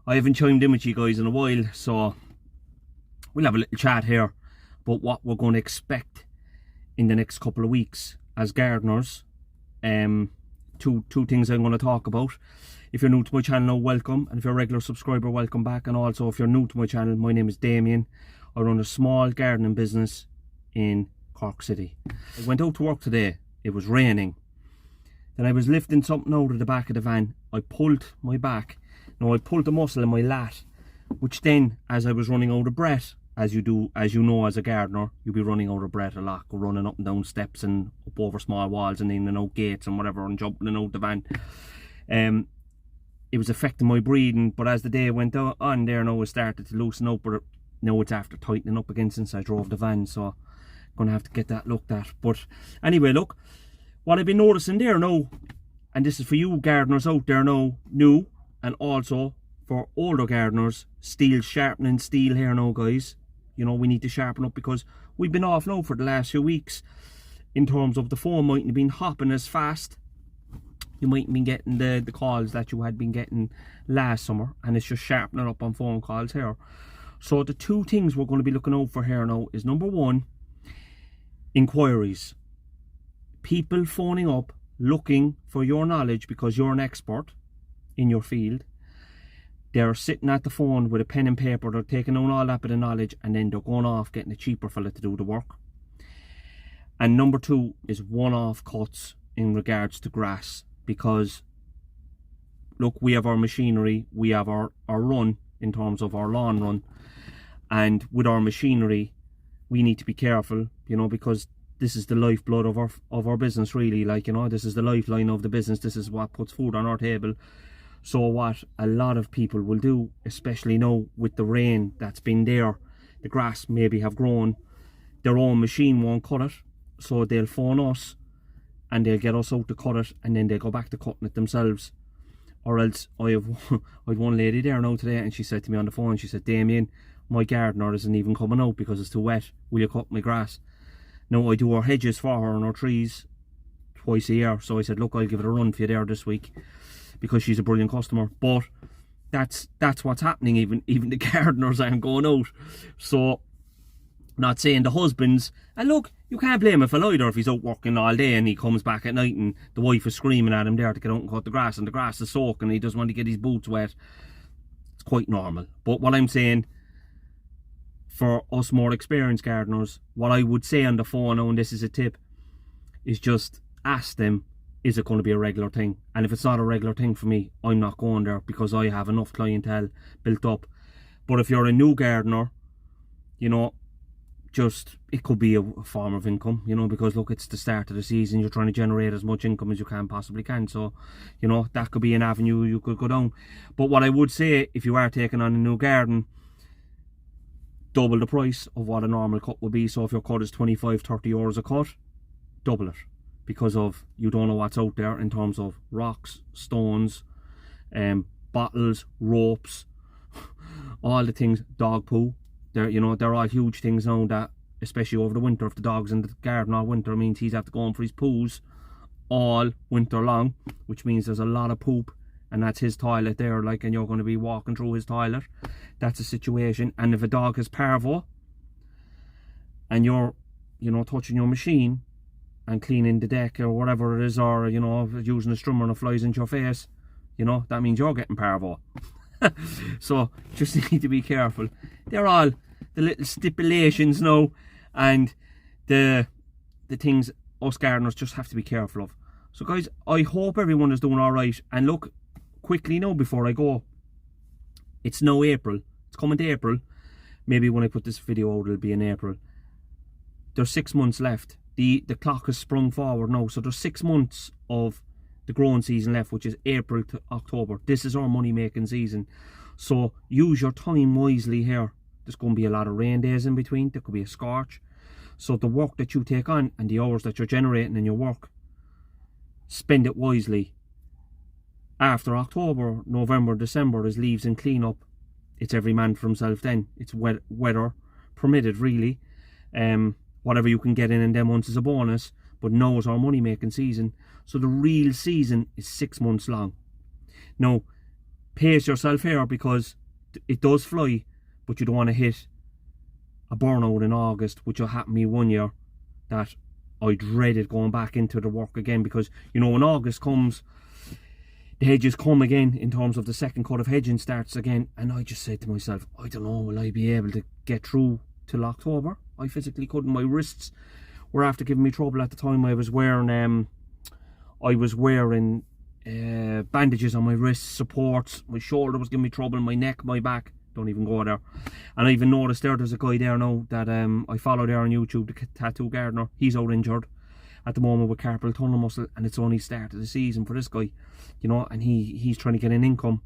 I haven't chimed in with you guys in a while, so we'll have a little chat here about what we're going to expect in the next couple of weeks as gardeners. Two things I'm going to talk about. If you're new to my channel, welcome, and if you're a regular subscriber, welcome back. And also, if you're new to my channel, my name is Damien. I run a small gardening business in Cork City. I went out to work today. It was raining. Then I was lifting something out of the back of the van. I pulled my back. Now I pulled the muscle in my lat, which then, as I was running out of breath, as you do, as you know, as a gardener, you'll be running out of breath a lot, running up and down steps and up over small walls and in and out gates and whatever, and jumping out the van. It was affecting my breathing, but as the day went on there, now it started to loosen up, but now it's after tightening up again since I drove the van, so I'm gonna have to get that looked at. But anyway, look, what I've been noticing there now, and this is for you gardeners out there now, new, and also for older gardeners, sharpening steel here now, guys. You know, we need to sharpen up because we've been off now for the last few weeks in terms of the phone mightn't have been hopping as fast. You mightn't be getting the calls that you had been getting last summer, and it's just sharpening up on phone calls here. So the two things we're going to be looking out for here now is, number one, inquiries. People phoning up looking for your knowledge because you're an expert in your field. They're sitting at the phone with a pen and paper, they're taking on all that bit of knowledge, and then they're going off getting a cheaper fella to do the work. And number two is one-off cuts in regards to grass, because look, we have our machinery, we have our run in terms of our lawn run, and with our machinery we need to be careful, you know, because this is the lifeblood of our business, really. Like, you know, this is the lifeline of the business. This is what puts food on our table. So what a lot of people will do, especially now with the rain that's been there, the grass maybe have grown, their own machine won't cut it, so they'll phone us and they'll get us out to cut it, and then they go back to cutting it themselves. Or else I had one lady there now today, and she said to me on the phone, she said, "Damien, my gardener isn't even coming out because it's too wet. Will you cut my grass?" Now, I do our hedges for her and our trees twice a year, so I said, look, I'll give it a run for you there this week, because she's a brilliant customer. But that's what's happening. Even the gardeners aren't going out. So, not saying the husbands, and look, you can't blame a fella either if he's out working all day and he comes back at night and the wife is screaming at him there to get out and cut the grass, and the grass is soaking and he doesn't want to get his boots wet. It's quite normal. But what I'm saying, for us more experienced gardeners, what I would say on the phone, and this is a tip, is just ask them, is it going to be a regular thing? And if it's not a regular thing for me, I'm not going there, because I have enough clientele built up. But if you're a new gardener, you know, just, it could be a form of income, you know, because look, it's the start of the season, you're trying to generate as much income as you possibly can. So, you know, that could be an avenue you could go down. But what I would say, if you are taking on a new garden, double the price of what a normal cut would be. So if your cut is 25-30 euros a cut, double it, because of, you don't know what's out there in terms of rocks, stones, bottles, ropes, all the things, dog poo. They're all huge things now, that especially over the winter, if the dog's in the garden all winter, means he's have to go in for his poos all winter long, which means there's a lot of poop, and that's his toilet there, like, and you're going to be walking through his toilet. That's a situation. And if a dog has parvo and you're, you know, touching your machine and cleaning the deck or whatever it is, or, you know, using a strimmer and it flies into your face, you know, that means you're getting parvo. So just need to be careful. They're all the little stipulations now, and the things us gardeners just have to be careful of. So guys, I hope everyone is doing all right. And look, quickly now before I go, it's now April. It's coming to April. Maybe when I put this video out, it'll be in April. There's 6 months left. The clock has sprung forward now, so there's 6 months of the growing season left, which is April to October. This is our money making season, so use your time wisely here. There's going to be a lot of rain days in between. There could be a scorch. So the work that you take on and the hours that you're generating in your work, spend it wisely. After October, November, December is leaves and clean up. It's every man for himself then. It's weather permitted, really. Whatever you can get in them months is a bonus, but now is our money making season. So the real season is 6 months long. Now, pace yourself here, because it does fly, but you don't want to hit a burnout in August, which will happen to me one year, that I dreaded going back into the work again, because you know when August comes, the hedges come again in terms of the second cut of hedging starts again, and I just said to myself, I don't know, will I be able to get through till October? I physically couldn't. My wrists were after giving me trouble at the time. I was wearing bandages on my wrists, supports, my shoulder was giving me trouble, my neck, my back, don't even go there. And I even noticed there's a guy there now that I follow there on YouTube, the Tattoo Gardener. He's out injured at the moment with carpal tunnel muscle, and it's only start of the season for this guy, you know, and he's trying to get an income.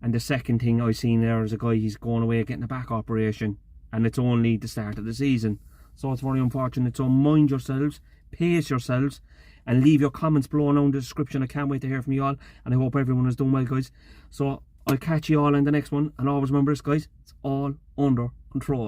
And the second thing I seen there is a guy, he's going away getting a back operation, and it's only the start of the season. So it's very unfortunate. So mind yourselves, pace yourselves, and leave your comments below down in the description. I can't wait to hear from you all, and I hope everyone is doing well, guys. So I'll catch you all in the next one, and always remember this, guys, it's all under control.